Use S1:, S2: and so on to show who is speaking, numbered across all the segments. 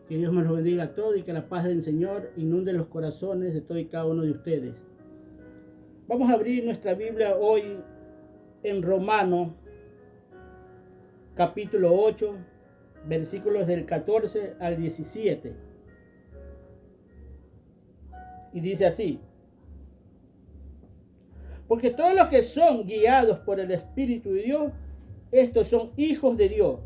S1: Que Dios me los bendiga a todos y que la paz del Señor inunde los corazones de todo y cada uno de ustedes. Vamos a abrir nuestra Biblia hoy en Romanos, capítulo 8, versículos del 14 al 17. Y dice así: porque todos los que son guiados por el Espíritu de Dios, estos son hijos de Dios.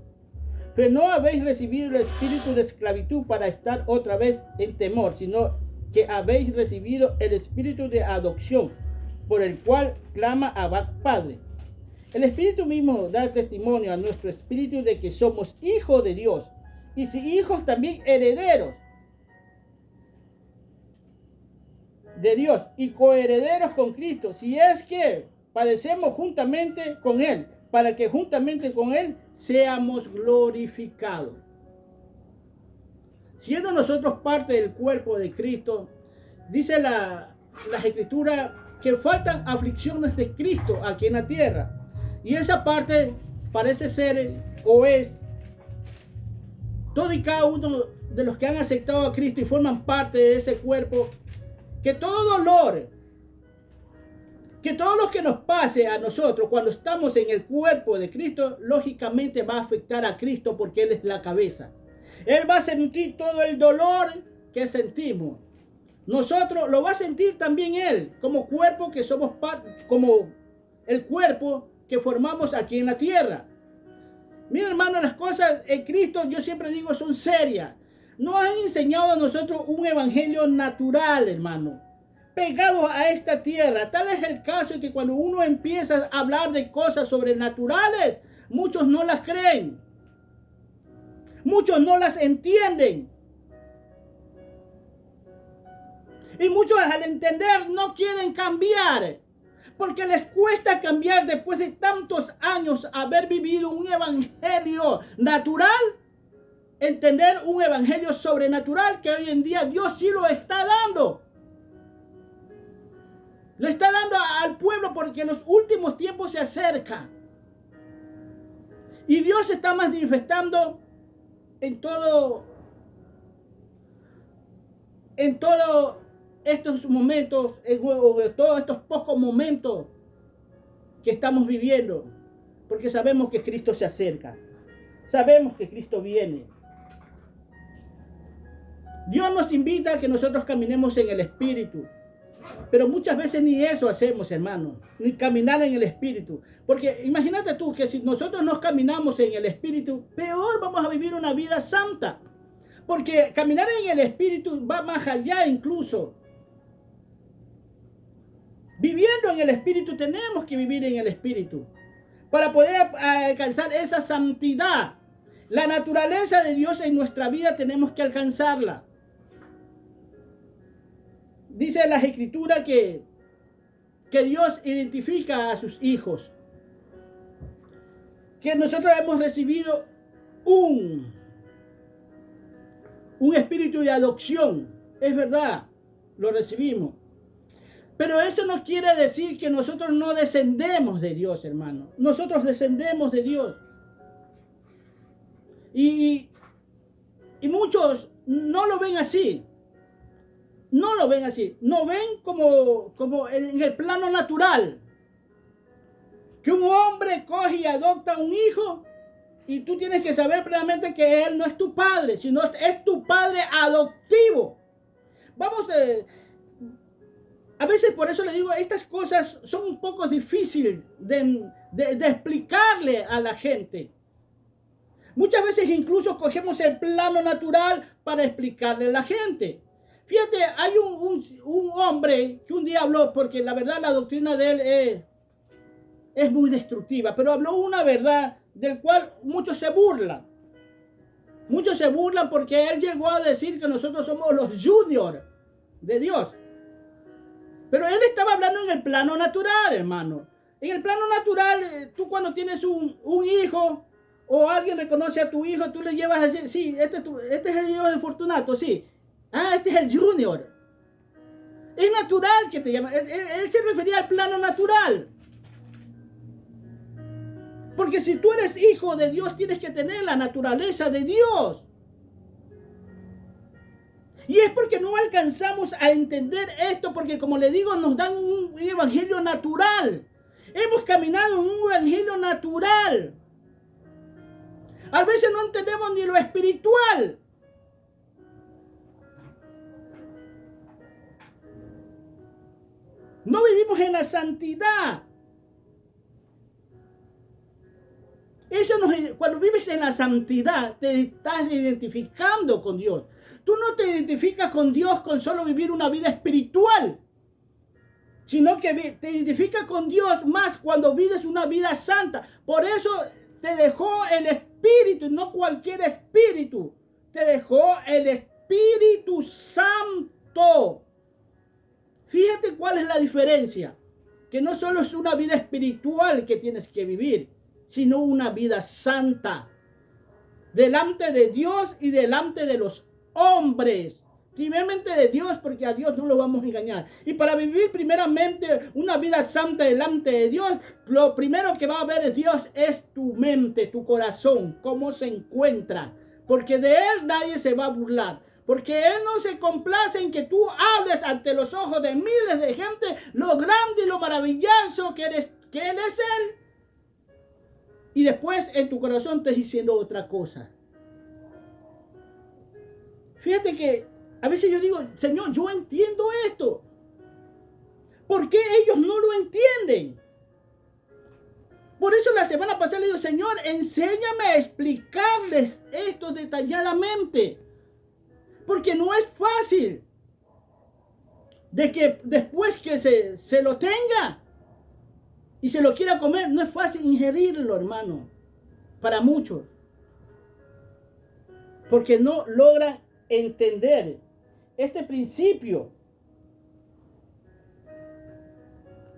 S1: Pero no habéis recibido el espíritu de esclavitud para estar otra vez en temor, sino que habéis recibido el espíritu de adopción, por el cual clama Abba, Padre. El Espíritu mismo da testimonio a nuestro espíritu de que somos hijos de Dios, y si hijos, también herederos de Dios y coherederos con Cristo, si es que padecemos juntamente con Él, para que juntamente con Él seamos glorificados. Siendo nosotros parte del cuerpo de Cristo, dice las Escrituras que faltan aflicciones de Cristo aquí en la tierra. Y esa parte parece ser o es todo y cada uno de los que han aceptado a Cristo y forman parte de ese cuerpo, que todo dolor, que todo lo que nos pase a nosotros cuando estamos en el cuerpo de Cristo, lógicamente va a afectar a Cristo porque Él es la cabeza. Él va a sentir todo el dolor que sentimos. Nosotros lo va a sentir también Él, como cuerpo que somos parte, como el cuerpo que formamos aquí en la tierra. Miren, hermano, las cosas en Cristo, yo siempre digo, son serias. No han enseñado a nosotros un evangelio natural, hermano, pegado a esta tierra. Tal es el caso de que cuando uno empieza a hablar de cosas sobrenaturales, muchos no las creen. Muchos no las entienden. Y muchos al entender no quieren cambiar, porque les cuesta cambiar después de tantos años haber vivido un evangelio natural. Entender un evangelio sobrenatural que hoy en día Dios sí lo está dando. Lo está dando al pueblo porque en los últimos tiempos se acerca. Y Dios se está manifestando en todos estos momentos, en todos estos pocos momentos que estamos viviendo. Porque sabemos que Cristo se acerca. Sabemos que Cristo viene. Dios nos invita a que nosotros caminemos en el Espíritu. Pero muchas veces ni eso hacemos, hermano. Ni caminar en el Espíritu. Porque imagínate tú que si nosotros no caminamos en el Espíritu, peor vamos a vivir una vida santa. Porque caminar en el Espíritu va más allá incluso. Viviendo en el Espíritu, tenemos que vivir en el Espíritu. Para poder alcanzar esa santidad. La naturaleza de Dios en nuestra vida tenemos que alcanzarla. Dice las Escrituras que Dios identifica a sus hijos. Que nosotros hemos recibido un espíritu de adopción. Es verdad, lo recibimos. Pero eso no quiere decir que nosotros no descendemos de Dios, hermano. Nosotros descendemos de Dios. Y muchos no lo ven así. No lo ven así. No ven como en el plano natural. Que un hombre coge y adopta a un hijo y tú tienes que saber plenamente que él no es tu padre, sino es tu padre adoptivo. Vamos a veces por eso le digo, estas cosas son un poco difíciles de explicarle a la gente. Muchas veces incluso cogemos el plano natural para explicarle a la gente. Fíjate, hay un hombre que un día habló, porque la verdad la doctrina de él es muy destructiva, pero habló una verdad del cual muchos se burlan. Muchos se burlan porque él llegó a decir que nosotros somos los juniors de Dios. Pero él estaba hablando en el plano natural, hermano. En el plano natural, tú cuando tienes un hijo o alguien reconoce a tu hijo, tú le llevas a decir, sí, este es el hijo de Fortunato, sí. Ah, este es el junior. Es natural que te llama. Él se refería al plano natural. Porque si tú eres hijo de Dios, tienes que tener la naturaleza de Dios. Y es porque no alcanzamos a entender esto, porque como le digo, nos dan un evangelio natural. Hemos caminado en un evangelio natural. A veces no entendemos ni lo espiritual. No vivimos en la santidad. Cuando vives en la santidad, te estás identificando con Dios. Tú no te identificas con Dios con solo vivir una vida espiritual, sino que te identificas con Dios más cuando vives una vida santa. Por eso te dejó el Espíritu, no cualquier espíritu. Te dejó el Espíritu Santo. Fíjate cuál es la diferencia. Que no solo es una vida espiritual que tienes que vivir, sino una vida santa. Delante de Dios y delante de los hombres. Primeramente de Dios, porque a Dios no lo vamos a engañar. Y para vivir primeramente una vida santa delante de Dios, lo primero que va a ver Dios es tu mente, tu corazón, cómo se encuentra. Porque de Él nadie se va a burlar. Porque Él no se complace en que tú hables ante los ojos de miles de gente lo grande y lo maravilloso que Él es Él. Y después en tu corazón estés diciendo otra cosa. Fíjate que a veces yo digo, Señor, yo entiendo esto. ¿Por qué ellos no lo entienden? Por eso la semana pasada le digo, Señor, enséñame a explicarles esto detalladamente. Porque no es fácil de que después que se lo tenga y se lo quiera comer, no es fácil ingerirlo, hermano, para muchos. Porque no logran entender este principio.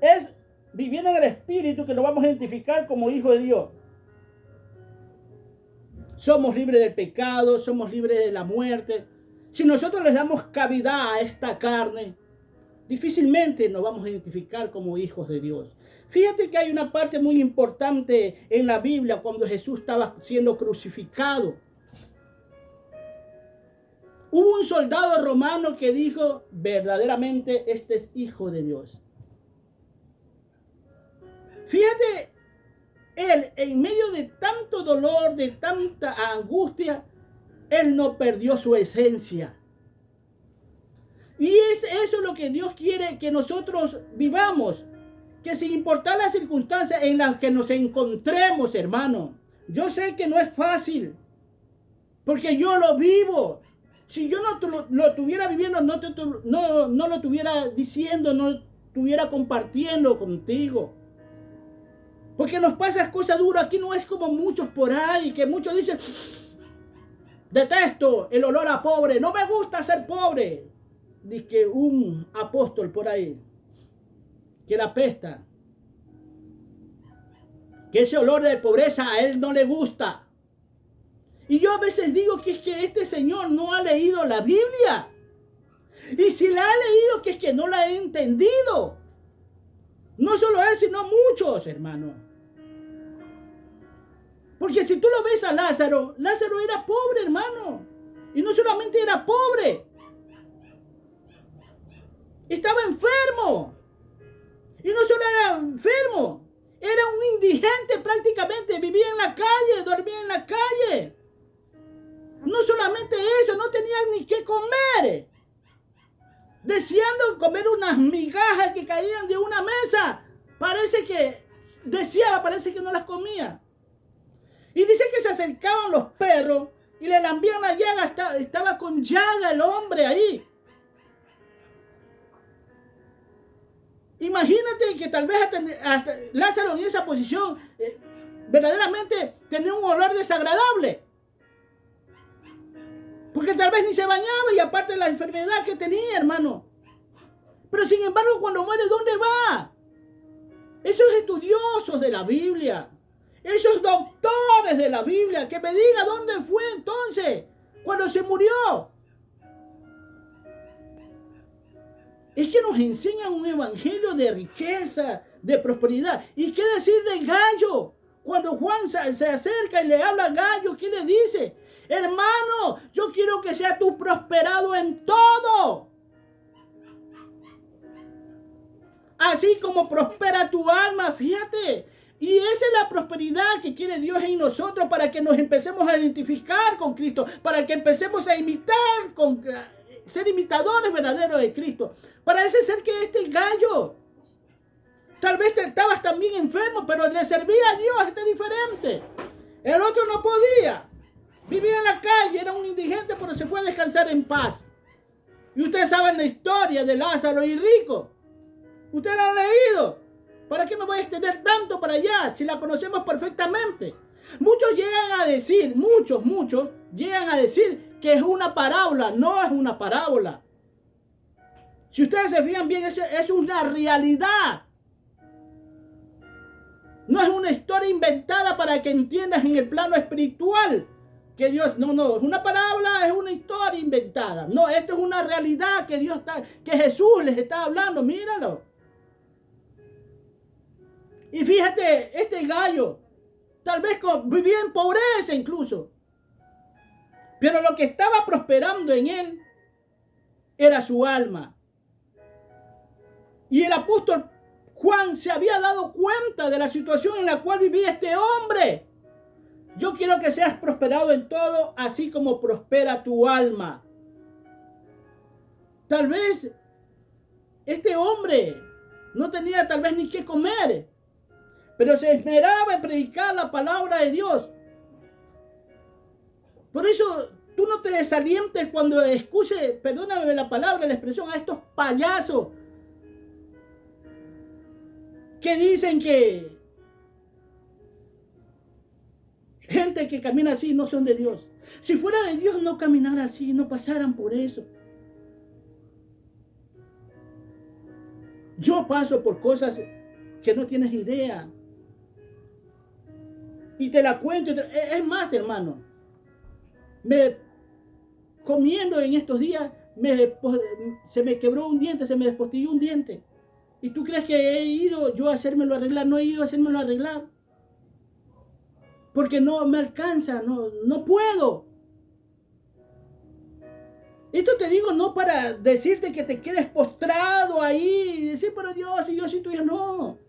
S1: Es viviendo en el Espíritu que nos vamos a identificar como hijos de Dios. Somos libres del pecado, somos libres de la muerte. Si nosotros les damos cavidad a esta carne, difícilmente nos vamos a identificar como hijos de Dios. Fíjate que hay una parte muy importante en la Biblia cuando Jesús estaba siendo crucificado. Hubo un soldado romano que dijo, verdaderamente este es hijo de Dios. Fíjate, él en medio de tanto dolor, de tanta angustia, él no perdió su esencia. Y es eso lo que Dios quiere que nosotros vivamos. Que sin importar las circunstancias en las que nos encontremos, hermano. Yo sé que no es fácil. Porque yo lo vivo. Si yo no lo estuviera viviendo, no lo estuviera diciendo, no estuviera compartiendo contigo. Porque nos pasan cosas duras. Aquí no es como muchos por ahí, que muchos dicen, detesto el olor a pobre, no me gusta ser pobre. Dice un apóstol por ahí, que la apesta. Que ese olor de pobreza a él no le gusta. Y yo a veces digo que es que este señor no ha leído la Biblia. Y si la ha leído, que es que no la ha entendido. No solo él, sino muchos, hermano. Porque si tú lo ves a Lázaro, Lázaro era pobre, hermano. Y no solamente era pobre. Estaba enfermo. Y no solo era enfermo. Era un indigente prácticamente. Vivía en la calle, dormía en la calle. No solamente eso, no tenían ni qué comer. Deseando comer unas migajas que caían de una mesa. Parece que no las comía. Y dice que se acercaban los perros y le lambían la llaga. Estaba con llaga el hombre ahí. Imagínate que tal vez hasta Lázaro en esa posición verdaderamente tenía un olor desagradable. Porque tal vez ni se bañaba y aparte de la enfermedad que tenía, hermano. Pero sin embargo, cuando muere, ¿dónde va? Esos estudiosos de la Biblia, esos doctores de la Biblia, que me diga dónde fue entonces, cuando se murió. Es que nos enseñan un evangelio de riqueza, de prosperidad. ¿Y qué decir de Gallo? Cuando Juan se acerca y le habla a Gallo, ¿qué le dice? Hermano, yo quiero que seas tú prosperado en todo. Así como prospera tu alma, fíjate. Y esa es la prosperidad que quiere Dios en nosotros, para que nos empecemos a identificar con Cristo, para que empecemos a ser imitadores verdaderos de Cristo. Parece ser que este gallo, tal vez estabas también enfermo, pero le servía a Dios, este diferente. El otro no podía. Vivía en la calle, era un indigente, pero se fue a descansar en paz. Y ustedes saben la historia de Lázaro y rico. Ustedes la han leído. ¿Para qué me voy a extender tanto para allá si la conocemos perfectamente? Muchos llegan a decir, muchos llegan a decir que es una parábola. No es una parábola. Si ustedes se fijan bien, eso es una realidad. No es una historia inventada para que entiendas en el plano espiritual que Dios, no, es una parábola, es una historia inventada. No, esto es una realidad que Jesús les está hablando, míralo. Y fíjate, este gallo, tal vez vivía en pobreza incluso, pero lo que estaba prosperando en él era su alma. Y el apóstol Juan se había dado cuenta de la situación en la cual vivía este hombre. Yo quiero que seas prosperado en todo, así como prospera tu alma. Tal vez este hombre no tenía tal vez ni qué comer, pero se esmeraba en predicar la palabra de Dios. Por eso tú no te desalientes cuando escuches, perdóname la palabra, la expresión, a estos payasos que dicen que gente que camina así no son de Dios. Si fuera de Dios no caminaran así, no pasaran por eso. Yo paso por cosas que no tienes idea. Y te la cuento. Es más, hermano. Comiendo en estos días, se me quebró un diente, se me despostilló un diente. ¿Y tú crees que he ido yo a hacérmelo arreglar? No he ido a hacérmelo arreglar. Porque no me alcanza, no puedo. Esto te digo no para decirte que te quedes postrado ahí y decir, pero Dios, y yo soy tuyo, no.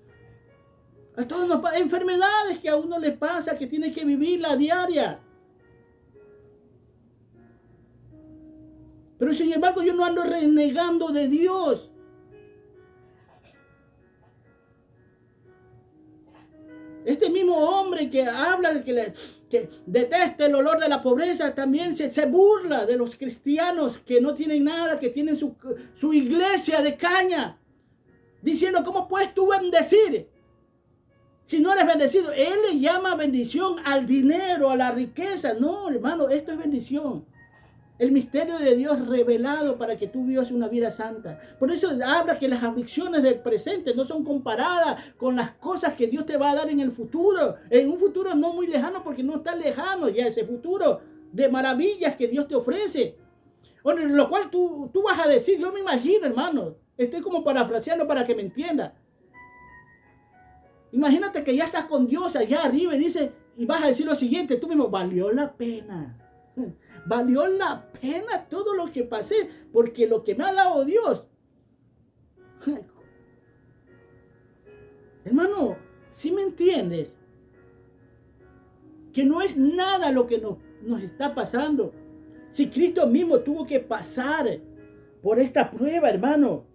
S1: A todos nos pasan enfermedades que a uno le pasa, que tiene que vivir la diaria. Pero sin embargo yo no ando renegando de Dios. Este mismo hombre que habla de que detesta el olor de la pobreza, también se burla de los cristianos que no tienen nada, que tienen su iglesia de caña, diciendo, ¿cómo puedes tú bendecir si no eres bendecido? Él le llama bendición al dinero, a la riqueza. No, hermano, esto es bendición. El misterio de Dios revelado para que tú vivas una vida santa. Por eso habla que las aflicciones del presente no son comparadas con las cosas que Dios te va a dar en el futuro. En un futuro no muy lejano, porque no está lejano ya ese futuro de maravillas que Dios te ofrece. Bueno, lo cual tú vas a decir, yo me imagino, hermano, estoy como parafraseando para que me entienda. Imagínate que ya estás con Dios allá arriba y vas a decir lo siguiente, tú mismo, valió la pena. Valió la pena todo lo que pasé, porque lo que me ha dado Dios. Hermano, ¿sí me entiendes? Que no es nada lo que nos está pasando. Si Cristo mismo tuvo que pasar por esta prueba, hermano.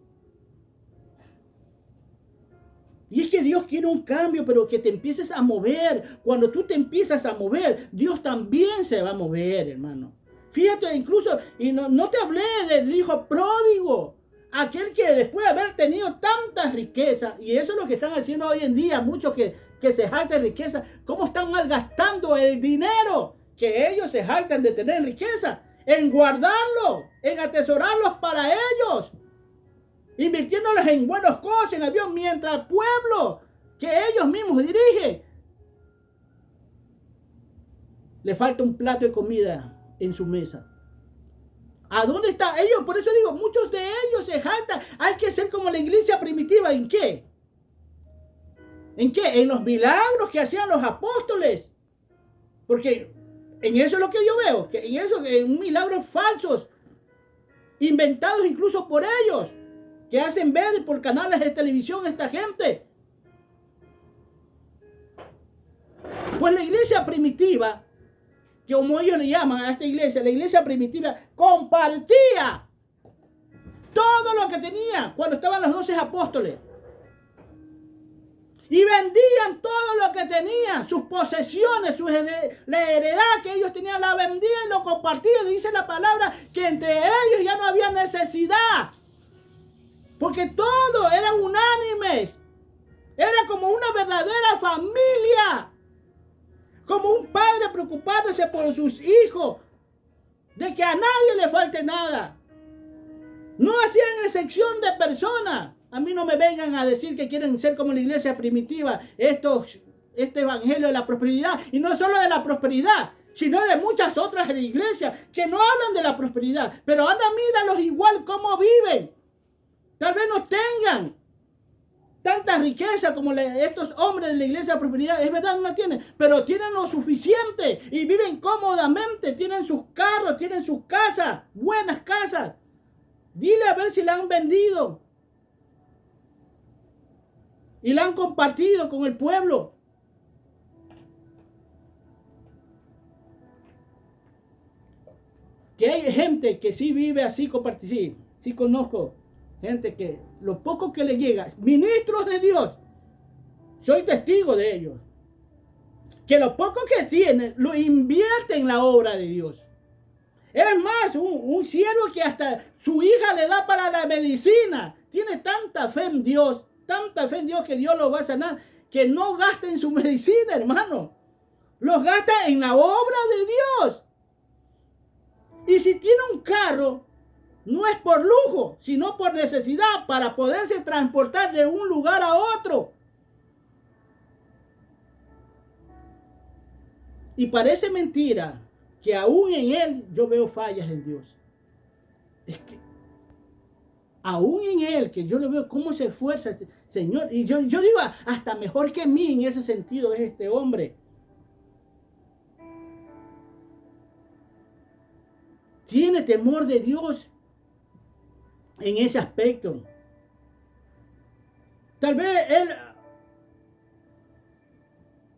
S1: Y es que Dios quiere un cambio, pero que te empieces a mover. Cuando tú te empiezas a mover, Dios también se va a mover, hermano. Fíjate, incluso, y no te hablé del hijo pródigo, aquel que después de haber tenido tantas riquezas, y eso es lo que están haciendo hoy en día, muchos que se jactan de riqueza, cómo están malgastando el dinero que ellos se jactan de tener riqueza, en guardarlo, en atesorarlos para ellos, invirtiéndolos en buenas cosas, en avión, mientras el pueblo que ellos mismos dirigen, le falta un plato de comida en su mesa. ¿A dónde está ellos? Por eso digo, muchos de ellos se jactan. Hay que ser como la iglesia primitiva. ¿En qué? ¿En qué? En los milagros que hacían los apóstoles. Porque En eso es lo que yo veo, que en eso, en milagros falsos, inventados incluso por ellos, que hacen ver por canales de televisión a esta gente. Pues la iglesia primitiva, que como ellos le llaman a esta iglesia, la iglesia primitiva compartía todo lo que tenía cuando estaban los 12 apóstoles. Y vendían todo lo que tenían, sus posesiones, la heredad que ellos tenían, la vendían y lo compartían. Dice la palabra que entre ellos ya no había necesidad. Porque todos eran unánimes. Era como una verdadera familia. Como un padre preocupándose por sus hijos. De que a nadie le falte nada. No hacían excepción de personas. A mí no me vengan a decir que quieren ser como la iglesia primitiva. Este evangelio de la prosperidad. Y no solo de la prosperidad, sino de muchas otras iglesias que no hablan de la prosperidad. Pero anda, míralos igual cómo viven. Tal vez no tengan tanta riqueza como estos hombres de la iglesia de prosperidad. Es verdad, no la tienen. Pero tienen lo suficiente. Y viven cómodamente. Tienen sus carros, tienen sus casas. Buenas casas. Dile a ver si la han vendido. Y la han compartido con el pueblo. Que hay gente que sí vive así, sí conozco gente que lo poco que le llega, ministros de Dios, soy testigo de ellos, que lo poco que tienen lo invierte en la obra de Dios. Es más, un siervo que hasta su hija le da para la medicina, tiene tanta fe en Dios que Dios lo va a sanar, que no gasta en su medicina, hermano. Los gasta en la obra de Dios. Y si tiene un carro, no es por lujo, sino por necesidad, para poderse transportar de un lugar a otro. Y parece mentira que aún en él yo veo fallas en Dios. Es que aún en él, que yo lo veo cómo se esfuerza, Señor, y yo digo, hasta mejor que mí en ese sentido es este hombre. Tiene temor de Dios en ese aspecto. Tal vez él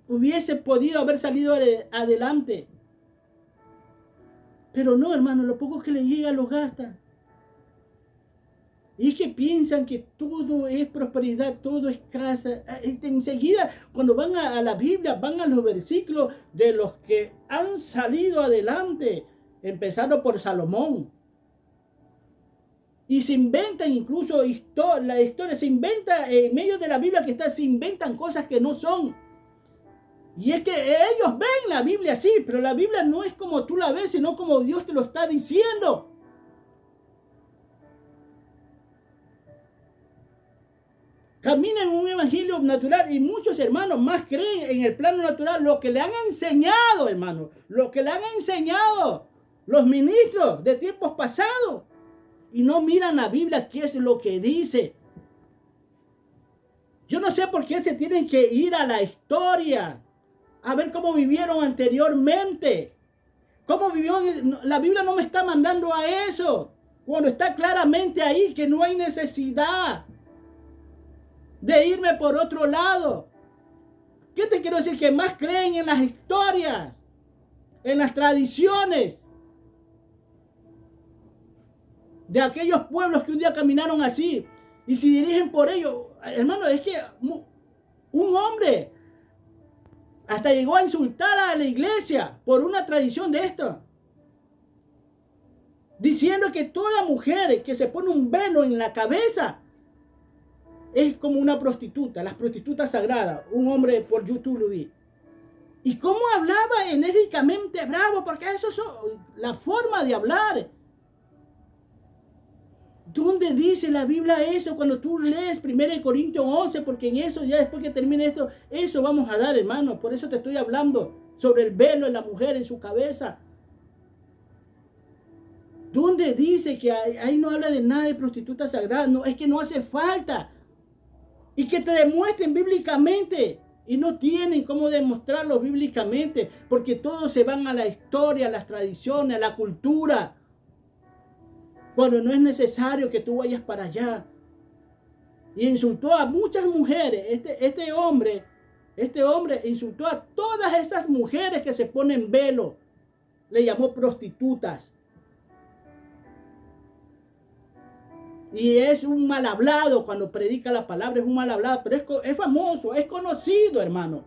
S1: hubiese podido haber salido adelante. Pero no, hermano, lo poco que le llega lo gasta. Y es que piensan que todo es prosperidad, todo es casa. Enseguida, cuando van a la Biblia, van a los versículos de los que han salido adelante, empezando por Salomón. Y se inventan incluso la historia, se inventa en medio de la Biblia se inventan cosas que no son. Y es que ellos ven la Biblia así, pero la Biblia no es como tú la ves, sino como Dios te lo está diciendo. Caminan en un evangelio natural y muchos hermanos más creen en el plano natural lo que le han enseñado, hermanos, lo que le han enseñado los ministros de tiempos pasados. Y no miran la Biblia, qué es lo que dice. Yo no sé por qué se tienen que ir a la historia, a ver cómo vivieron anteriormente. ¿Cómo vivió? La Biblia no me está mandando a eso, cuando está claramente ahí que no hay necesidad de irme por otro lado. ¿Qué te quiero decir? Que más creen en las historias, en las tradiciones de aquellos pueblos que un día caminaron así y se dirigen por ello. Hermano, es que un hombre hasta llegó a insultar a la iglesia por una tradición de esto, diciendo que toda mujer que se pone un velo en la cabeza es como una prostituta, las prostitutas sagradas. Un hombre por YouTube lo vi. Y cómo hablaba enérgicamente bravo, porque eso es la forma de hablar. ¿Dónde dice la Biblia eso? Cuando tú lees 1 Corintios 11, porque en eso, ya después que termine esto, eso vamos a dar, hermano. Por eso te estoy hablando sobre el velo de la mujer en su cabeza. ¿Dónde dice que ahí no habla de nada de prostituta sagrada? No, es que no hace falta. Y que te demuestren bíblicamente Y no tienen cómo demostrarlo bíblicamente, porque todos se van a la historia, a las tradiciones, a la cultura, cuando no es necesario que tú vayas para allá. Y insultó a muchas mujeres. Este hombre insultó a todas esas mujeres que se ponen velo. Le llamó prostitutas. Y es un mal hablado cuando predica la palabra, es un mal hablado, pero es famoso, es conocido, hermano.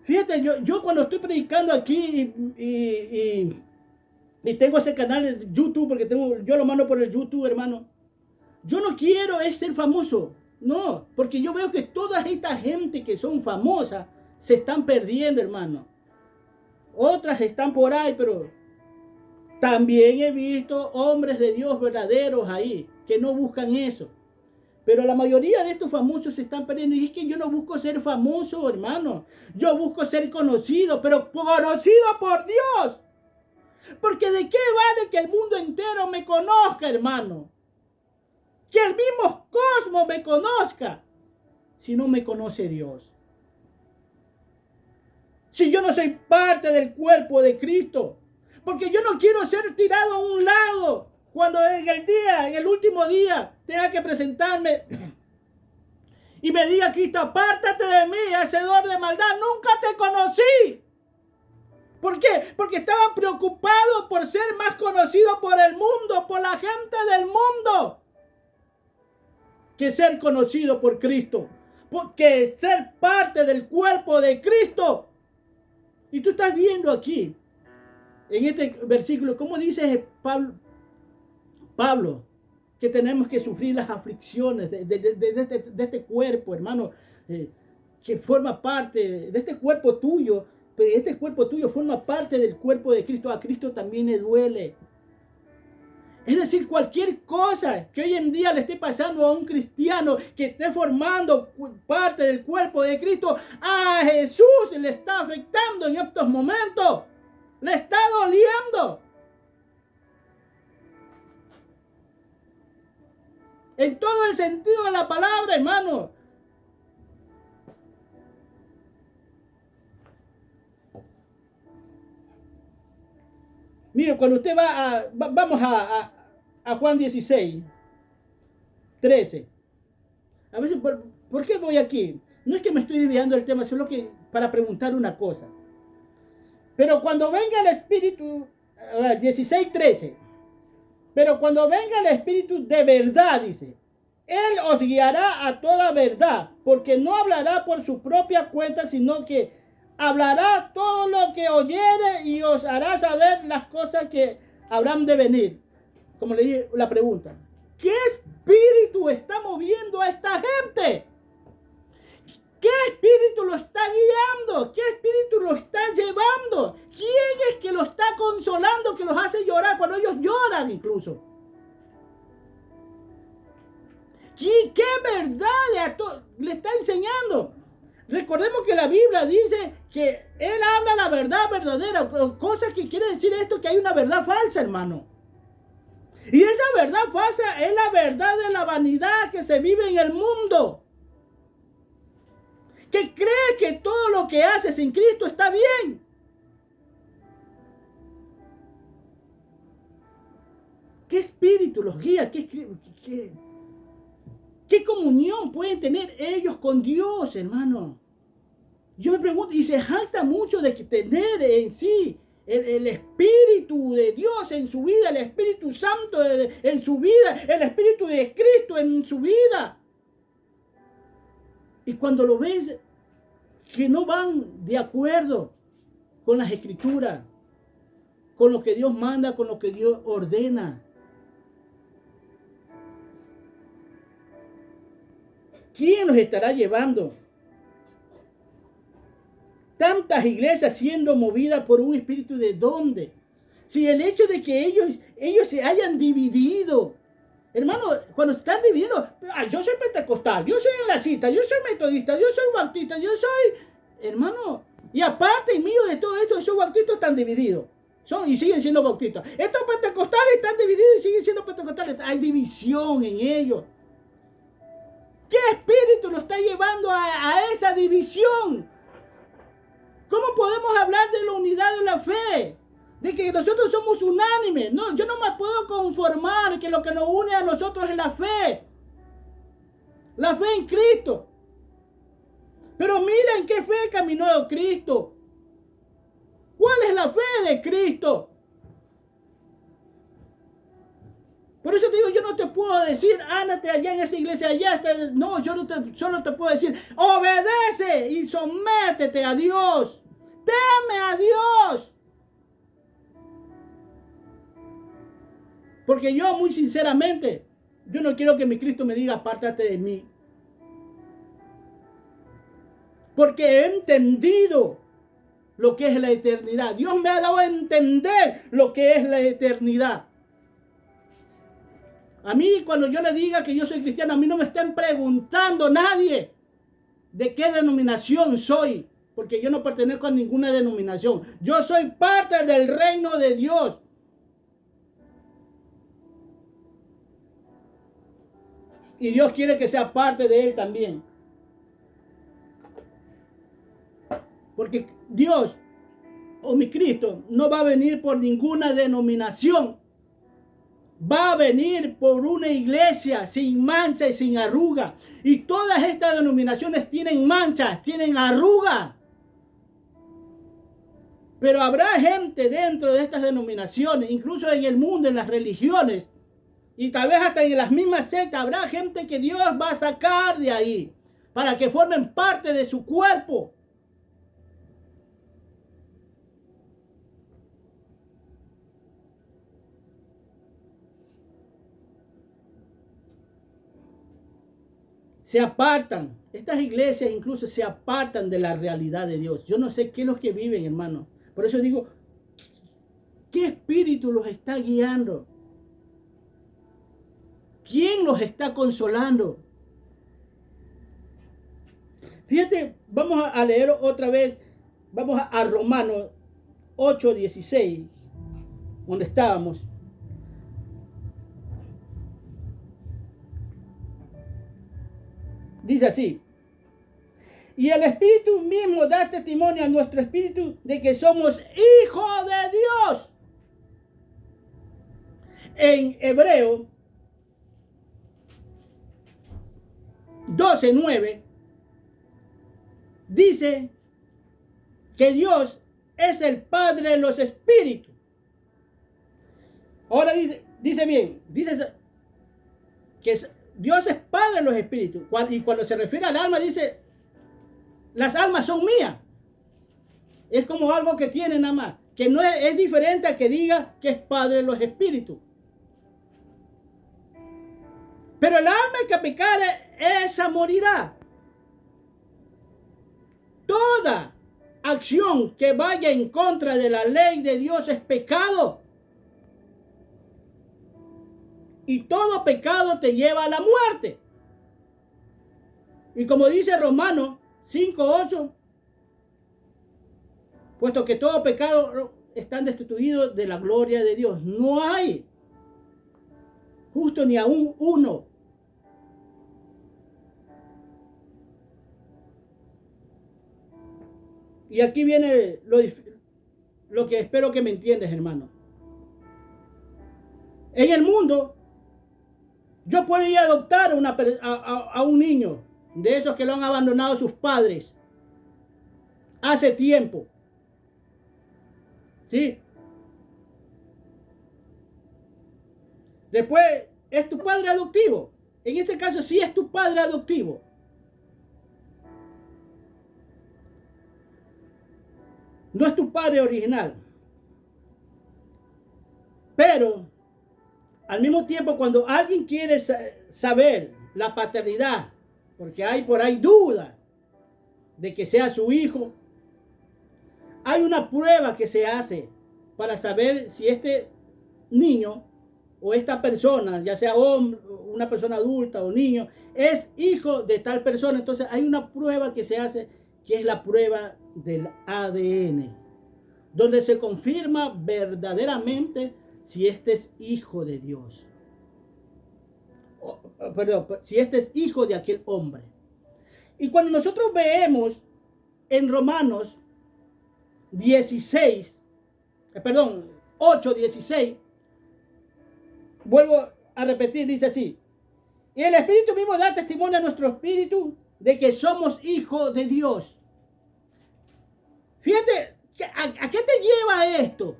S1: Fíjate, yo cuando estoy predicando aquí y tengo este canal de YouTube, porque yo lo mando por el YouTube, hermano. Yo no quiero ser famoso, no, porque yo veo que toda esta gente que son famosas se están perdiendo, hermano. Otras están por ahí, pero también he visto hombres de Dios verdaderos ahí, que no buscan eso. Pero la mayoría de estos famosos se están perdiendo. Y es que yo no busco ser famoso, hermano. Yo busco ser conocido, pero conocido por Dios. Porque ¿de qué vale que el mundo entero me conozca, hermano? Que el mismo cosmos me conozca, si no me conoce Dios. Si yo no soy parte del cuerpo de Cristo. Porque yo no quiero ser tirado a un lado cuando en el último día, tenga que presentarme y me diga Cristo, apártate de mí, hacedor de maldad, nunca te conocí. ¿Por qué? Porque estaban preocupados por ser más conocidos por el mundo, por la gente del mundo, que ser conocido por Cristo, porque ser parte del cuerpo de Cristo. Y tú estás viendo aquí, en este versículo, ¿cómo dice Pablo? Que tenemos que sufrir las aflicciones de este cuerpo, hermano, que forma parte de este cuerpo tuyo, pero este cuerpo tuyo forma parte del cuerpo de Cristo. A Cristo también le duele. Es decir, cualquier cosa que hoy en día le esté pasando a un cristiano que esté formando parte del cuerpo de Cristo, a Jesús le está afectando en estos momentos. Le está doliendo. En todo el sentido de la palabra, hermano. Mire, cuando usted vamos a Juan 16, 13. A veces, ¿por qué voy aquí? No es que me estoy desviando del tema, solo que para preguntar una cosa. Pero cuando venga el Espíritu, 16, 13. Pero cuando venga el Espíritu de verdad, dice, Él os guiará a toda verdad, porque no hablará por su propia cuenta, sino que hablará todo lo que oyere y os hará saber las cosas que habrán de venir. Como le dije la pregunta, ¿qué espíritu está moviendo a esta gente? ¿Qué espíritu lo está guiando? ¿Qué espíritu lo está llevando? ¿Quién es que lo está consolando, que los hace llorar cuando ellos lloran incluso? ¿Qué verdad le está enseñando? Recordemos que la Biblia dice que Él habla la verdad verdadera, cosa que quiere decir esto, que hay una verdad falsa, hermano. Y esa verdad falsa es la verdad de la vanidad que se vive en el mundo. Que cree que todo lo que haces en Cristo está bien. ¿Qué espíritu los guía? ¿Qué comunión pueden tener ellos con Dios, hermano? Yo me pregunto, y se jacta mucho de que tener en sí el Espíritu de Dios en su vida, el Espíritu Santo en su vida, el Espíritu de Cristo en su vida. Y cuando lo ves que no van de acuerdo con las Escrituras, con lo que Dios manda, con lo que Dios ordena. ¿Quién los estará llevando? Tantas iglesias siendo movidas por un espíritu, ¿de dónde? Si el hecho de que ellos se hayan dividido, hermano, cuando están divididos, yo soy pentecostal, yo soy en la cita, yo soy metodista, yo soy bautista, yo soy, hermano, y aparte en medio de todo esto, esos bautistas están divididos, y siguen siendo bautistas. Estos pentecostales están divididos y siguen siendo pentecostales. Hay división en ellos. ¿Qué espíritu lo está llevando a esa división? ¿Cómo podemos hablar de la unidad de la fe? De que nosotros somos unánimes. No, yo no me puedo conformar que lo que nos une a nosotros es la fe. La fe en Cristo. Pero mira en qué fe caminó Cristo. ¿Cuál es la fe de Cristo? Por eso te digo, yo no te puedo decir, ándate allá en esa iglesia, allá está. No, yo solo te puedo decir, obedece y sométete a Dios. Teme a Dios. Porque yo, muy sinceramente, yo no quiero que mi Cristo me diga, apártate de mí. Porque he entendido lo que es la eternidad. Dios me ha dado a entender lo que es la eternidad. A mí, cuando yo le diga que yo soy cristiano, a mí no me están preguntando nadie de qué denominación soy, porque yo no pertenezco a ninguna denominación. Yo soy parte del reino de Dios. Y Dios quiere que sea parte de él también. Porque Dios o mi Cristo no va a venir por ninguna denominación. Va a venir por una iglesia sin mancha y sin arruga. Y todas estas denominaciones tienen manchas, tienen arrugas. Pero habrá gente dentro de estas denominaciones, incluso en el mundo, en las religiones, y tal vez hasta en las mismas sectas, habrá gente que Dios va a sacar de ahí para que formen parte de su cuerpo. Se apartan. Estas iglesias incluso se apartan de la realidad de Dios. Yo no sé qué es lo que viven, hermano. Por eso digo, ¿qué espíritu los está guiando? ¿Quién los está consolando? Fíjate, vamos a leer otra vez. Vamos a Romanos 8:16, donde estábamos. Dice así: y el Espíritu mismo da testimonio a nuestro espíritu de que somos hijos de Dios. En Hebreo 12:9 dice que Dios es el Padre de los espíritus. Ahora dice bien, dice que Dios es Padre de los espíritus. Y cuando se refiere al alma, dice, las almas son mías. Es como algo que tiene nada más. Que no es diferente a que diga que es Padre de los espíritus. Pero el alma que pecare, esa morirá. Toda acción que vaya en contra de la ley de Dios es pecado. Y todo pecado te lleva a la muerte. Y como dice Romanos 5:8, puesto que todo pecado están destituidos de la gloria de Dios. No hay justo ni aún uno. Y aquí viene lo que espero que me entiendas, hermano. En el mundo, yo puedo ir a adoptar a un niño de esos que lo han abandonado sus padres hace tiempo. ¿Sí? Después, es tu padre adoptivo. En este caso, sí es tu padre adoptivo. No es tu padre original. Pero, al mismo tiempo, cuando alguien quiere saber la paternidad, porque hay por ahí duda de que sea su hijo, hay una prueba que se hace para saber si este niño o esta persona, ya sea hombre, una persona adulta o niño, es hijo de tal persona. Entonces hay una prueba que se hace, que es la prueba del ADN, donde se confirma verdaderamente si este es hijo de Dios perdón, si este es hijo de aquel hombre. Y cuando nosotros vemos en Romanos 16, perdón, 8:16, vuelvo a repetir, dice así: y el Espíritu mismo da testimonio a nuestro espíritu de que somos hijos de Dios. Fíjate, ¿a qué te lleva esto?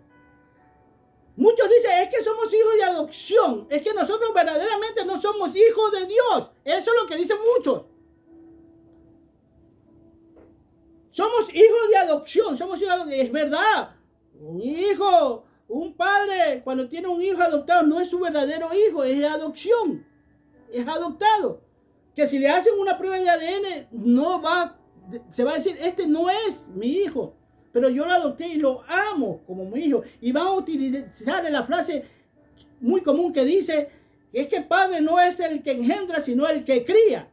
S1: Muchos dicen, es que somos hijos de adopción, es que nosotros verdaderamente no somos hijos de Dios. Eso es lo que dicen muchos. Somos hijos de adopción, es verdad. Un hijo, un padre, cuando tiene un hijo adoptado, no es su verdadero hijo, es de adopción, es adoptado. Que si le hacen una prueba de ADN, se va a decir, este no es mi hijo, pero yo lo adopté y lo amo como mi hijo. Y van a utilizar la frase muy común que dice, es que padre no es el que engendra, sino el que cría.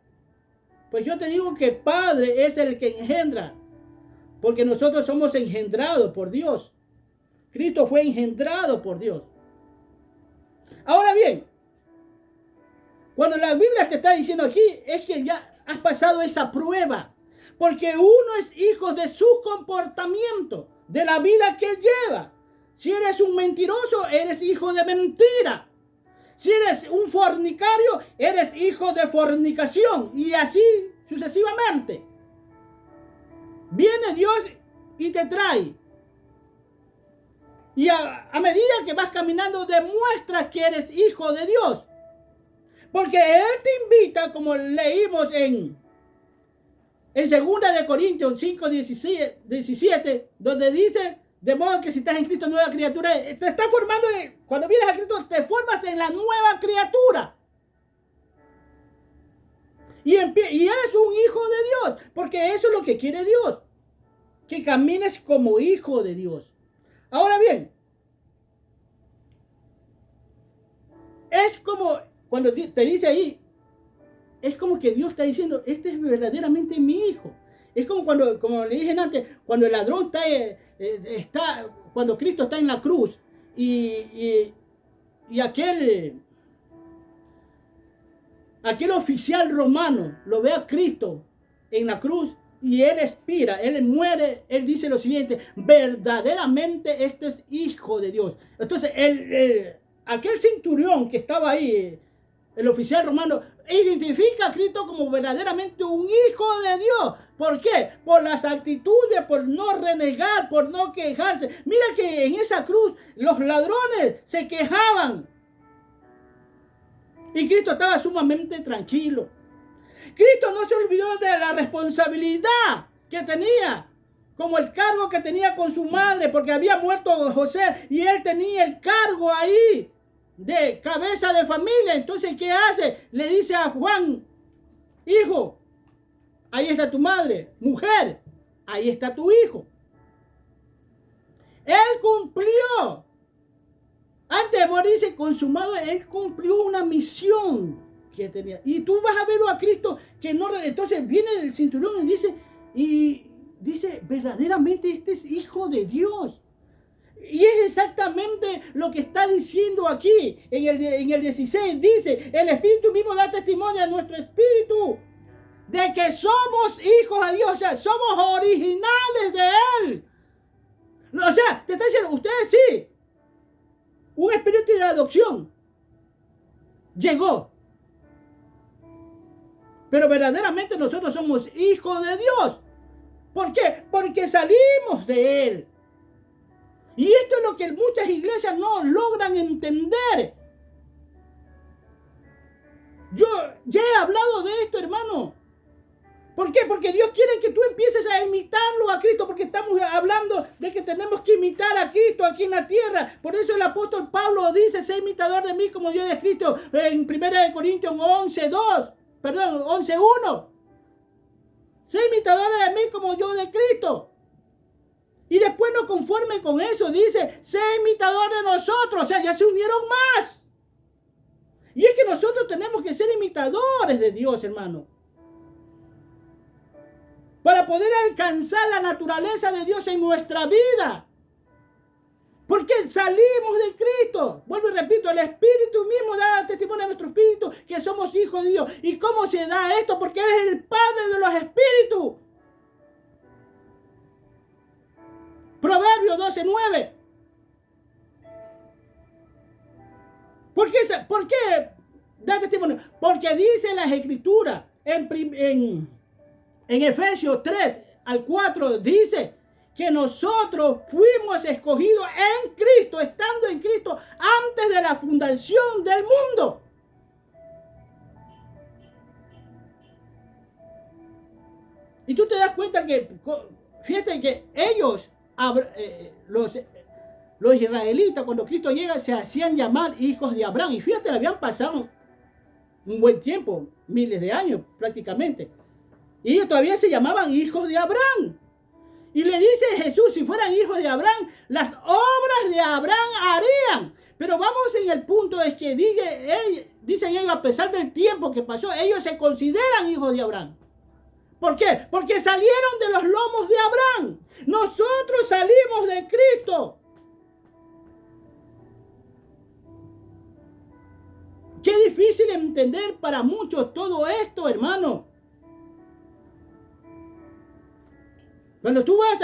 S1: Pues yo te digo que padre es el que engendra, porque nosotros somos engendrados por Dios. Cristo fue engendrado por Dios. Ahora bien, cuando la Biblia te está diciendo aquí, es que ya has pasado esa prueba. Porque uno es hijo de su comportamiento, de la vida que lleva. Si eres un mentiroso, eres hijo de mentira. Si eres un fornicario, eres hijo de fornicación. Y así sucesivamente. Viene Dios y te trae. Y a medida que vas caminando, demuestras que eres hijo de Dios. Porque Él te invita, como leímos en 2 de Corintios 5:17, donde dice, de modo que si estás en Cristo, nueva criatura, te está formando, cuando vienes a Cristo, te formas en la nueva criatura. Y eres un hijo de Dios, porque eso es lo que quiere Dios, que camines como hijo de Dios. Ahora bien, es como, cuando te dice ahí, es como que Dios está diciendo, este es verdaderamente mi hijo. Es como como le dije antes, cuando el ladrón cuando Cristo está en la cruz y aquel oficial romano lo ve a Cristo en la cruz y él expira, él muere, él dice lo siguiente, verdaderamente este es hijo de Dios. Entonces aquel centurión que estaba ahí, el oficial romano, identifica a Cristo como verdaderamente un hijo de Dios. ¿Por qué? Por las actitudes, por no renegar, por no quejarse. Mira que en esa cruz los ladrones se quejaban. Y Cristo estaba sumamente tranquilo. Cristo no se olvidó de la responsabilidad que tenía, como el cargo que tenía con su madre, porque había muerto José y él tenía el cargo ahí de cabeza de familia. Entonces, ¿qué hace? Le dice a Juan, hijo, ahí está tu madre. Mujer, ahí está tu hijo. Él cumplió. Antes de morirse consumado, él cumplió una misión que tenía. Y tú vas a verlo a Cristo que no. Entonces viene el cinturón y dice, verdaderamente este es hijo de Dios. Y es exactamente lo que está diciendo aquí en el 16. Dice, el Espíritu mismo da testimonio a nuestro espíritu de que somos hijos de Dios. O sea, somos originales de Él. O sea, te está diciendo, ustedes sí, un espíritu de adopción llegó. Pero verdaderamente nosotros somos hijos de Dios. ¿Por qué? Porque salimos de Él. Y esto es lo que muchas iglesias no logran entender. Yo ya he hablado de esto, hermano. ¿Por qué? Porque Dios quiere que tú empieces a imitarlo a Cristo, porque estamos hablando de que tenemos que imitar a Cristo aquí en la tierra. Por eso el apóstol Pablo dice, sé imitador de mí como yo he escrito en 1 Corintios 11:1. Sé imitador de mí como yo de Cristo. Y después no conforme con eso, dice, sé imitador de nosotros. O sea, ya se unieron más. Y es que nosotros tenemos que ser imitadores de Dios, hermano. Para poder alcanzar la naturaleza de Dios en nuestra vida. Porque salimos de Cristo. Vuelvo y repito, el Espíritu mismo da testimonio a nuestro espíritu que somos somos hijos de Dios. ¿Y cómo se da esto? Porque Él es el Padre de los espíritus. Proverbios 12:9. ¿Por qué da testimonio? Porque dice las Escrituras en Efesios 3-4, dice que nosotros fuimos escogidos en Cristo, estando en Cristo antes de la fundación del mundo. Y tú te das cuenta que, fíjate que ellos, los israelitas, cuando Cristo llega, se hacían llamar hijos de Abraham. Y fíjate, habían pasado un buen tiempo, miles de años prácticamente. Y ellos todavía se llamaban hijos de Abraham. Y le dice Jesús, si fueran hijos de Abraham, las obras de Abraham harían. Pero vamos en el punto es que dicen ellos, a pesar del tiempo que pasó, ellos se consideran hijos de Abraham. ¿Por qué? Porque salieron de los lomos de Abraham. Nosotros salimos de Cristo. Qué difícil entender para muchos todo esto, hermano. Cuando tú vas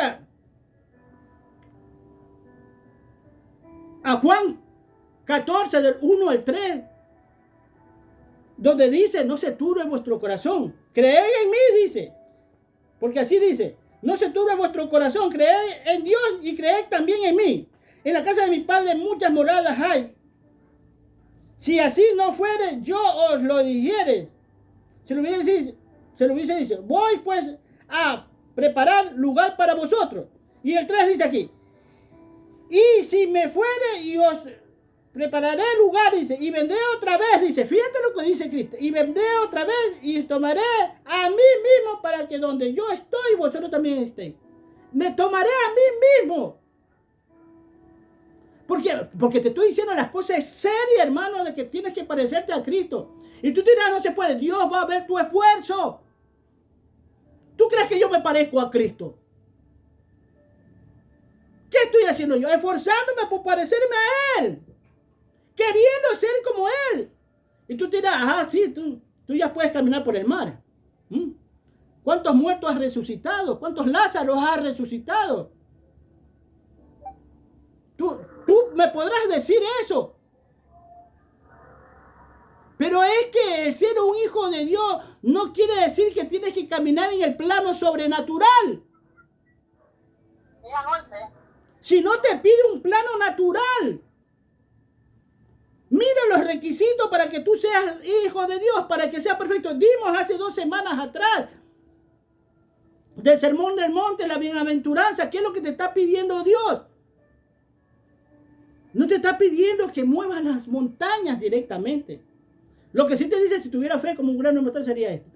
S1: a Juan 14, del 1 al 3, donde dice, no se turbe vuestro corazón. Creed en mí, dice. Porque así dice, no se turbe vuestro corazón, creed en Dios y creed también en mí. En la casa de mi Padre muchas moradas hay. Si así no fuere, yo os lo dijere. Se lo hubiese dicho, voy pues a preparar lugar para vosotros. Y el 3 dice aquí, y si me fuere y os prepararé lugar, dice, y vendré otra vez, dice, fíjate lo que dice Cristo, y vendré otra vez y tomaré a mí mismo para que donde yo estoy, vosotros también estéis. Me tomaré a mí mismo. Porque te estoy diciendo las cosas serias, hermano, de que tienes que parecerte a Cristo. Y tú dirás, no se puede, Dios va a ver tu esfuerzo. ¿Tú crees que yo me parezco a Cristo? ¿Qué estoy haciendo yo? Esforzándome por parecerme a Él. Queriendo ser como Él. Y tú dirás, ajá, sí, tú ya puedes caminar por el mar. ¿Cuántos muertos has resucitado? ¿Cuántos Lázaros has resucitado? Tú me podrás decir eso. Pero es que el ser un hijo de Dios no quiere decir que tienes que caminar en el plano sobrenatural. Si no te pide un plano natural. Mira los requisitos para que tú seas hijo de Dios, para que sea perfecto. Dimos hace 2 semanas atrás del Sermón del Monte, la bienaventuranza. ¿Qué es lo que te está pidiendo Dios? No te está pidiendo que muevas las montañas directamente. Lo que sí te dice, si tuviera fe como un grano de mostaza, sería esto.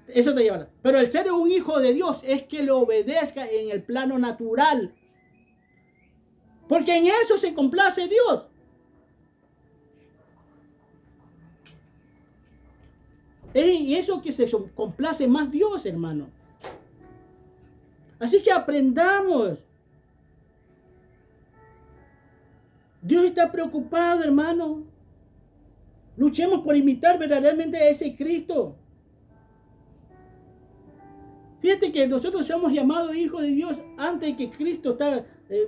S1: Eso te llevará. Pero el ser un hijo de Dios es que le obedezca en el plano natural. Porque en eso se complace Dios. Es en eso que se complace más Dios, hermano. Así que aprendamos. Dios está preocupado, hermano. Luchemos por imitar verdaderamente a ese Cristo. Fíjate que nosotros somos llamados hijos de Dios antes de que Cristo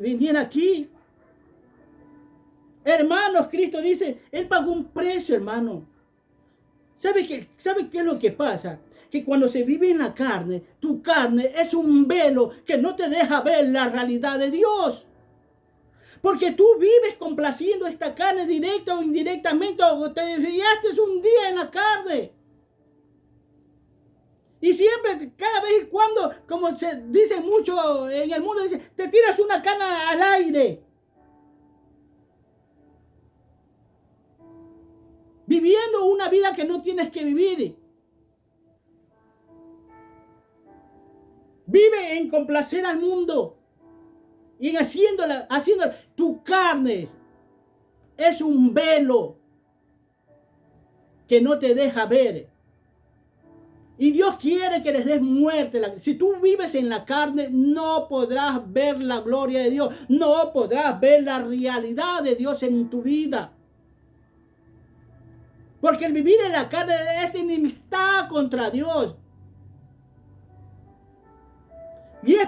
S1: viniera aquí. Hermanos, Cristo dice, Él pagó un precio, hermano. ¿Sabe qué es lo que pasa? Que cuando se vive en la carne, tu carne es un velo que no te deja ver la realidad de Dios. Porque tú vives complaciendo esta carne directa o indirectamente, o te desviaste un día en la carne. Y siempre, cada vez y cuando, como se dice mucho en el mundo, dice, te tiras una cana al aire. Viviendo una vida que no tienes que vivir. Vive en complacer al mundo. Y en haciéndola, tu carne es un velo que no te deja ver. Y Dios quiere que les des muerte. Si tú vives en la carne, no podrás ver la gloria de Dios. No podrás ver la realidad de Dios en tu vida. Porque el vivir en la carne es enemistad contra Dios.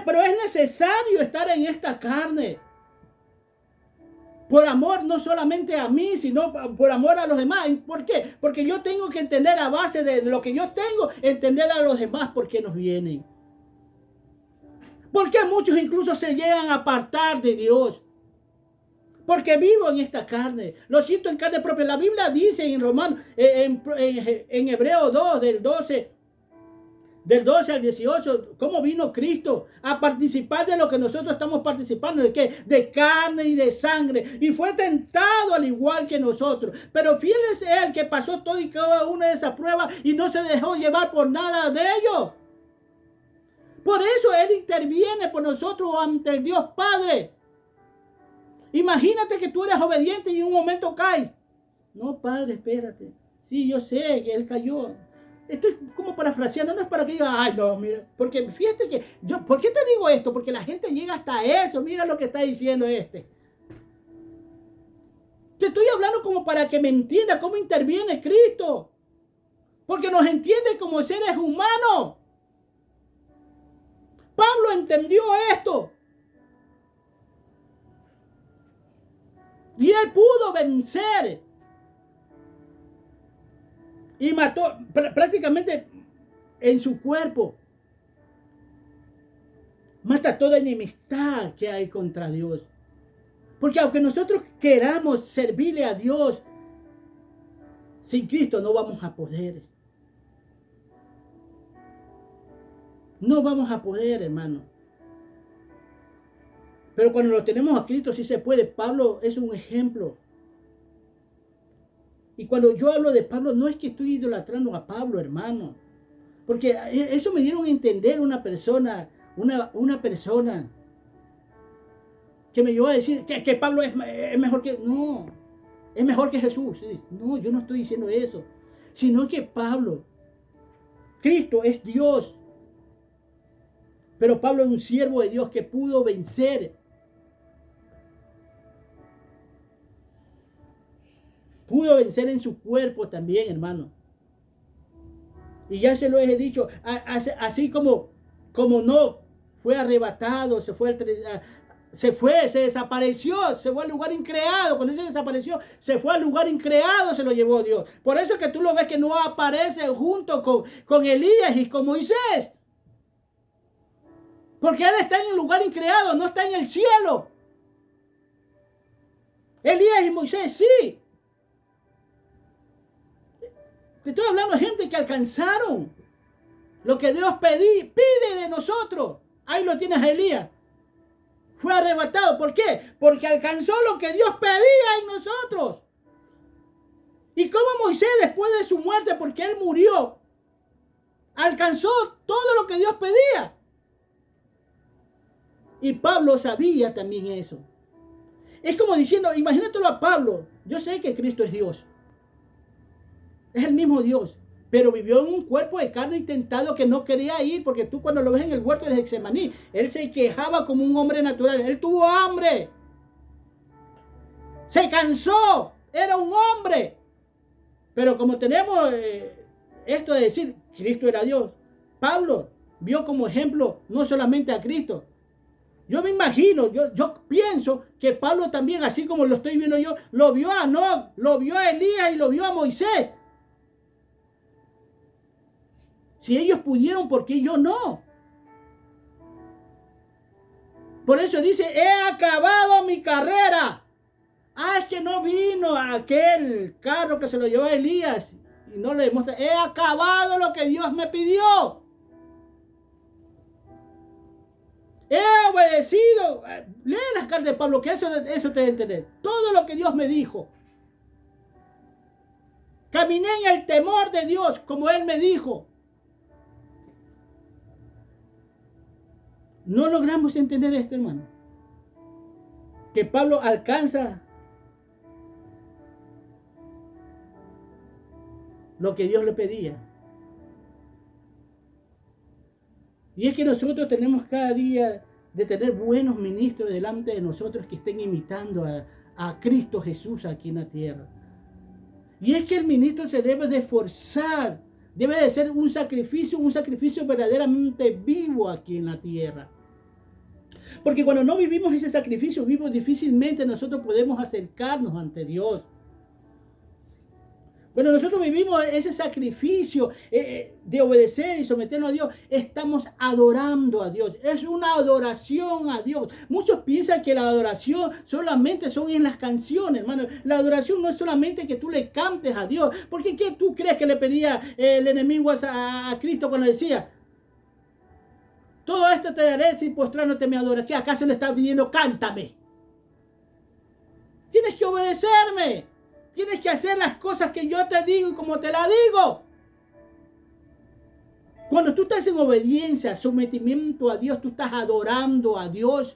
S1: Pero es necesario estar en esta carne. Por amor no solamente a mí, sino por amor a los demás. ¿Por qué? Porque yo tengo que entender a base de lo que yo tengo, entender a los demás por qué nos vienen. Porque muchos incluso se llegan a apartar de Dios. Porque vivo en esta carne. Lo siento en carne propia. La Biblia dice en Romanos, en Hebreos 2, del 12 al 18, cómo vino Cristo a participar de lo que nosotros estamos participando. ¿De qué? De carne y de sangre. Y fue tentado al igual que nosotros. Pero fiel es Él que pasó todo y cada una de esas pruebas y no se dejó llevar por nada de ello. Por eso Él interviene por nosotros ante el Dios Padre. Imagínate que tú eres obediente y en un momento caes. No, Padre, espérate. Sí, yo sé que Él cayó. Estoy como parafraseando, no es para que diga, ay, no, mira, porque fíjate que ¿por qué te digo esto? Porque la gente llega hasta eso, mira lo que está diciendo este. Te estoy hablando como para que me entienda cómo interviene Cristo. Porque nos entiende como seres humanos. Pablo entendió esto. Y él pudo vencer. Y mató prácticamente en su cuerpo. Mata toda enemistad que hay contra Dios. Porque aunque nosotros queramos servirle a Dios, sin Cristo no vamos a poder. No vamos a poder, hermano. Pero cuando lo tenemos a Cristo sí se puede. Pablo es un ejemplo. Y cuando yo hablo de Pablo, no es que estoy idolatrando a Pablo, hermano. Porque eso me dieron a entender una persona que me llevó a decir que Pablo es mejor que... No, es mejor que Jesús. No, yo no estoy diciendo eso. Sino que Cristo es Dios. Pero Pablo es un siervo de Dios que pudo vencer. Pudo vencer en su cuerpo también, hermano. Y ya se lo he dicho, así como no fue arrebatado, se desapareció, se fue al lugar increado. Cuando se desapareció, se fue al lugar increado, se lo llevó Dios. Por eso es que tú lo ves que no aparece junto con Elías y con Moisés. Porque él está en el lugar increado, no está en el cielo. Elías y Moisés sí. Te estoy hablando de gente que alcanzaron lo que Dios pide de nosotros. Ahí lo tienes a Elías. Fue arrebatado. ¿Por qué? Porque alcanzó lo que Dios pedía en nosotros. Y como Moisés, después de su muerte, porque él murió, alcanzó todo lo que Dios pedía. Y Pablo sabía también eso. Es como diciendo, imagínatelo a Pablo. Yo sé que Cristo es Dios. Es el mismo Dios. Pero vivió en un cuerpo de carne intentado que no quería ir. Porque tú cuando lo ves en el huerto de Getsemaní, él se quejaba como un hombre natural. Él tuvo hambre. Se cansó. Era un hombre. Pero como tenemos esto de decir, Cristo era Dios. Pablo vio como ejemplo no solamente a Cristo. Yo me imagino, yo pienso que Pablo también, así como lo estoy viendo yo, lo vio a Enoc, lo vio a Elías y lo vio a Moisés. Si ellos pudieron, ¿por qué yo no? Por eso dice, he acabado mi carrera. Es que no vino aquel carro que se lo llevó a Elías y no le demuestra. He acabado lo que Dios me pidió. He obedecido. Lee las cartas de Pablo, que eso te debe entender. Todo lo que Dios me dijo. Caminé en el temor de Dios, como Él me dijo. No logramos entender esto, hermano. Que Pablo alcanza lo que Dios le pedía. Y es que nosotros tenemos cada día de tener buenos ministros delante de nosotros que estén imitando a Cristo Jesús aquí en la tierra. Y es que el ministro se debe de esforzar, debe de ser un sacrificio verdaderamente vivo aquí en la tierra. Porque cuando no vivimos ese sacrificio vivo, difícilmente nosotros podemos acercarnos ante Dios. Cuando nosotros vivimos ese sacrificio de obedecer y someternos a Dios, estamos adorando a Dios. Es una adoración a Dios. Muchos piensan que la adoración solamente son en las canciones, hermano. La adoración no es solamente que tú le cantes a Dios. Porque ¿qué tú crees que le pedía el enemigo a Cristo cuando decía: todo esto te daré si postrándote me adoras? ¿Qué acaso le está pidiendo? Cántame. Tienes que obedecerme. Tienes que hacer las cosas que yo te digo y como te las digo. Cuando tú estás en obediencia, sometimiento a Dios, tú estás adorando a Dios.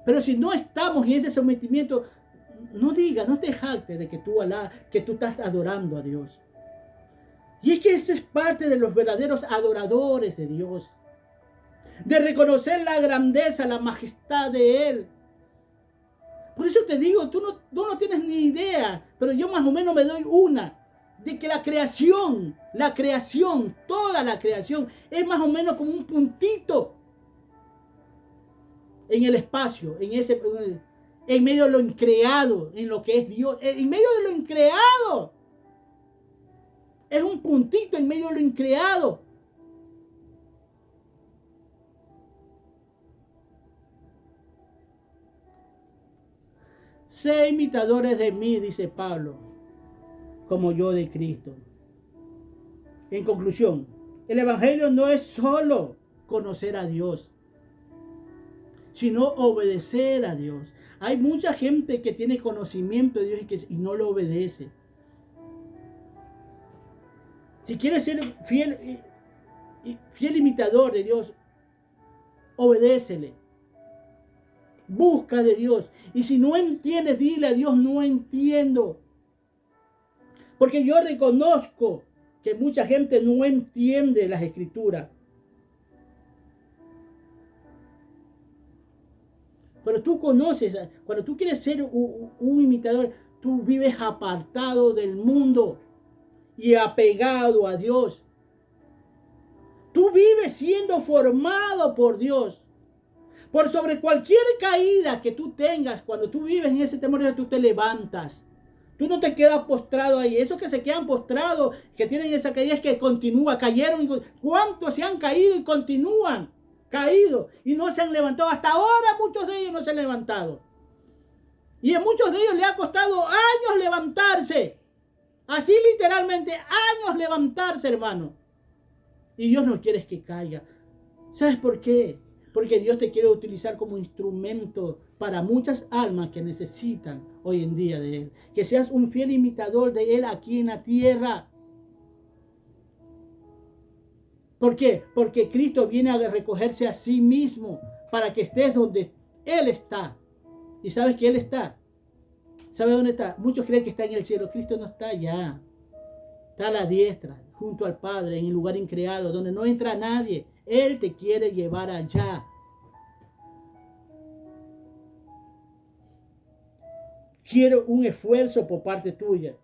S1: Pero si no estamos en ese sometimiento, no te jactes de que tú estás adorando a Dios. Y es que esa es parte de los verdaderos adoradores de Dios. De reconocer la grandeza, la majestad de Él. Por eso te digo, tú no tienes ni idea, pero yo más o menos me doy una, de que la creación, toda la creación, es más o menos como un puntito en el espacio, en medio de lo increado, en lo que es Dios, en medio de lo increado. Es un puntito en medio de lo increado. Sé imitadores de mí, dice Pablo, como yo de Cristo. En conclusión, el Evangelio no es solo conocer a Dios, sino obedecer a Dios. Hay mucha gente que tiene conocimiento de Dios y no lo obedece. Si quieres ser fiel imitador de Dios, obedécele. Busca de Dios. Y si no entiendes, dile a Dios: no entiendo. Porque yo reconozco que mucha gente no entiende las Escrituras. Pero tú conoces, cuando tú quieres ser un imitador, tú vives apartado del mundo y apegado a Dios. Tú vives siendo formado por Dios. Por sobre cualquier caída que tú tengas, cuando tú vives en ese temor, tú te levantas. Tú no te quedas postrado ahí. Esos que se quedan postrados, que tienen esa caída, es que continúa, cayeron. ¿Cuántos se han caído y continúan caídos y no se han levantado? Hasta ahora muchos de ellos no se han levantado. Y a muchos de ellos le ha costado años levantarse. Así literalmente, años levantarse, hermano. Y Dios no quiere que caiga. ¿Sabes por qué? Porque Dios te quiere utilizar como instrumento para muchas almas que necesitan hoy en día de Él. Que seas un fiel imitador de Él aquí en la tierra. ¿Por qué? Porque Cristo viene a recogerse a sí mismo para que estés donde Él está. ¿Y sabes que Él está? ¿Sabes dónde está? Muchos creen que está en el cielo. Cristo no está allá. Está a la diestra, junto al Padre, en el lugar increado, donde no entra nadie. Él te quiere llevar allá. Quiero un esfuerzo por parte tuya.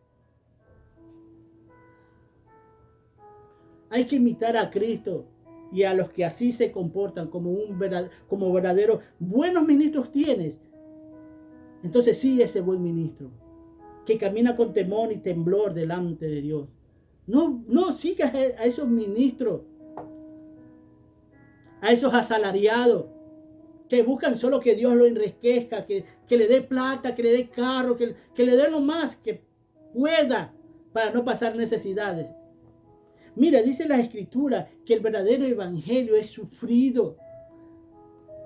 S1: Hay que imitar a Cristo y a los que así se comportan como verdaderos buenos ministros tienes. Entonces sí, ese buen ministro que camina con temor y temblor delante de Dios. No sigas a esos ministros, a esos asalariados que buscan solo que Dios lo enriquezca, que le dé plata, que le dé carro, que le dé lo más que pueda para no pasar necesidades. Mira, dice la Escritura que el verdadero evangelio es sufrido.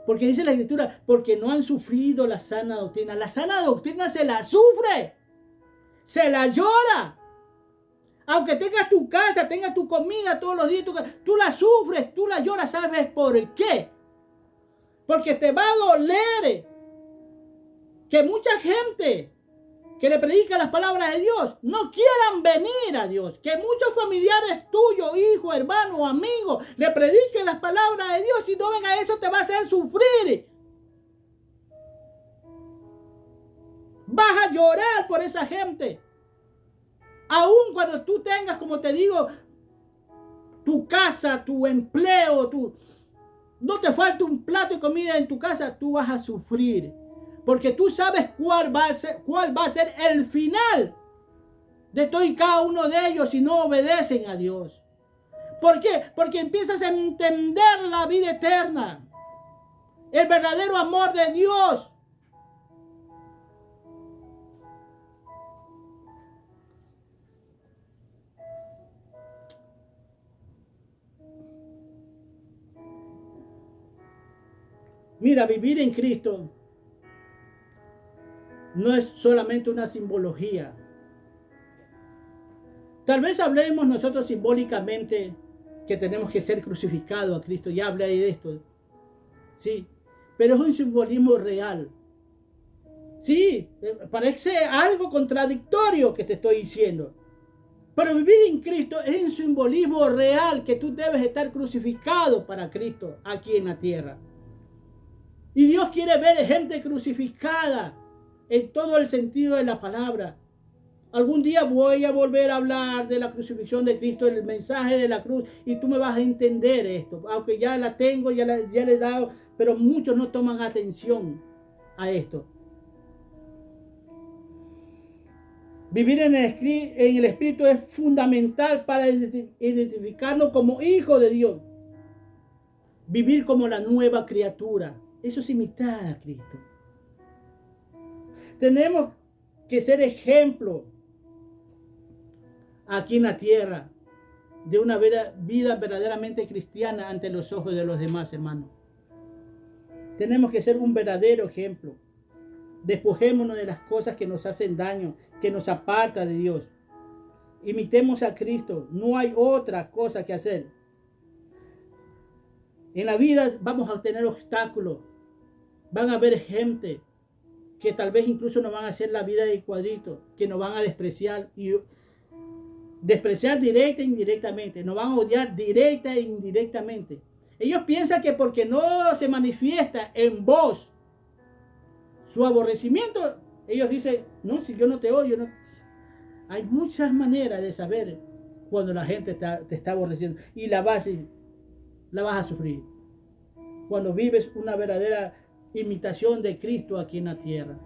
S1: Porque dice la Escritura, porque no han sufrido la sana doctrina. La sana doctrina se la sufre, se la llora. Aunque tengas tu casa, tengas tu comida todos los días, tú la sufres, tú la lloras. ¿Sabes por qué? Porque te va a doler que mucha gente que le predica las palabras de Dios no quieran venir a Dios. Que muchos familiares tuyos, hijos, hermanos, amigos, le prediquen las palabras de Dios y no venga, eso te va a hacer sufrir. Vas a llorar por esa gente. Aun cuando tú tengas, como te digo, tu casa, tu empleo, no te falta un plato de comida en tu casa, tú vas a sufrir. Porque tú sabes cuál va a ser el final de todo y cada uno de ellos si no obedecen a Dios. ¿Por qué? Porque empiezas a entender la vida eterna, el verdadero amor de Dios. Mira, vivir en Cristo no es solamente una simbología. Tal vez hablemos nosotros simbólicamente que tenemos que ser crucificados a Cristo. Ya hablé de esto. Sí, pero es un simbolismo real. Sí, parece algo contradictorio que te estoy diciendo. Pero vivir en Cristo es un simbolismo real que tú debes estar crucificado para Cristo aquí en la tierra. Y Dios quiere ver gente crucificada en todo el sentido de la palabra. Algún día voy a volver a hablar de la crucifixión de Cristo, el mensaje de la cruz, y tú me vas a entender esto. Aunque ya la tengo, ya le he dado, pero muchos no toman atención a esto. Vivir en el Espíritu es fundamental para identificarnos como hijos de Dios. Vivir como la nueva criatura. Eso es imitar a Cristo. Tenemos que ser ejemplo aquí en la tierra de una vida verdaderamente cristiana ante los ojos de los demás, hermanos. Tenemos que ser un verdadero ejemplo. Despojémonos de las cosas que nos hacen daño, que nos aparta de Dios. Imitemos a Cristo. No hay otra cosa que hacer. En la vida vamos a tener obstáculos. Van a haber gente que tal vez incluso nos van a hacer la vida de cuadrito, que nos van a despreciar y despreciar directa e indirectamente. Nos van a odiar directa e indirectamente. Ellos piensan que porque no se manifiesta en vos su aborrecimiento, ellos dicen, no, si yo no te odio, no. Hay muchas maneras de saber cuando la gente te está aborreciendo y la vas a sufrir. Cuando vives una verdadera imitación de Cristo aquí en la tierra.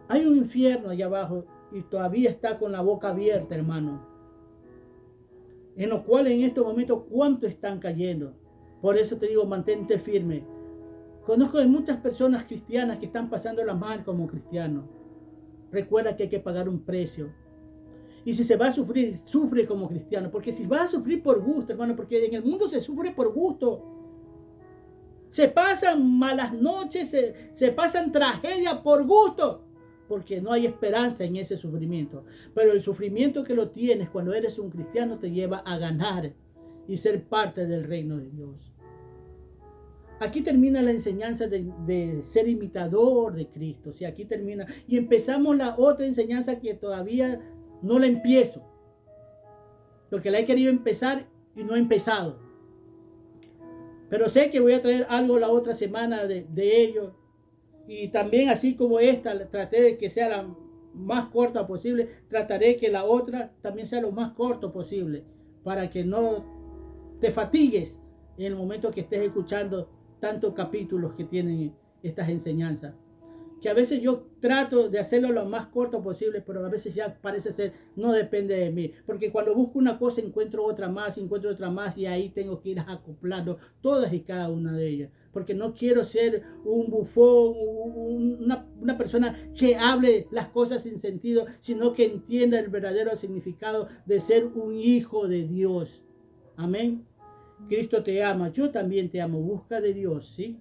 S1: Hay un infierno allá abajo y todavía está con la boca abierta, hermano. En lo cual en estos momentos, ¿cuántos están cayendo? Por eso te digo, mantente firme. Conozco de muchas personas cristianas que están pasando la mal como cristianos. Recuerda que hay que pagar un precio. Y si se va a sufrir, sufre como cristiano. Porque si vas a sufrir por gusto, hermano, porque en el mundo se sufre por gusto. Se pasan malas noches, se pasan tragedias por gusto. Porque no hay esperanza en ese sufrimiento. Pero el sufrimiento que lo tienes cuando eres un cristiano te lleva a ganar y ser parte del reino de Dios. Aquí termina la enseñanza de ser imitador de Cristo. O sea, aquí termina. Y empezamos la otra enseñanza que todavía no la empiezo. Porque la he querido empezar y no he empezado. Pero sé que voy a traer algo la otra semana de ello. Y también así como esta, traté de que sea la más corta posible. Trataré que la otra también sea lo más corto posible. Para que no te fatigues en el momento que estés escuchando tantos capítulos que tienen estas enseñanzas. Que a veces yo trato de hacerlo lo más corto posible, pero a veces ya parece ser, no depende de mí. Porque cuando busco una cosa encuentro otra más y ahí tengo que ir acoplando todas y cada una de ellas. Porque no quiero ser un bufón, una persona que hable las cosas sin sentido, sino que entienda el verdadero significado de ser un hijo de Dios. Amén. Cristo te ama, yo también te amo. Busca de Dios, ¿sí?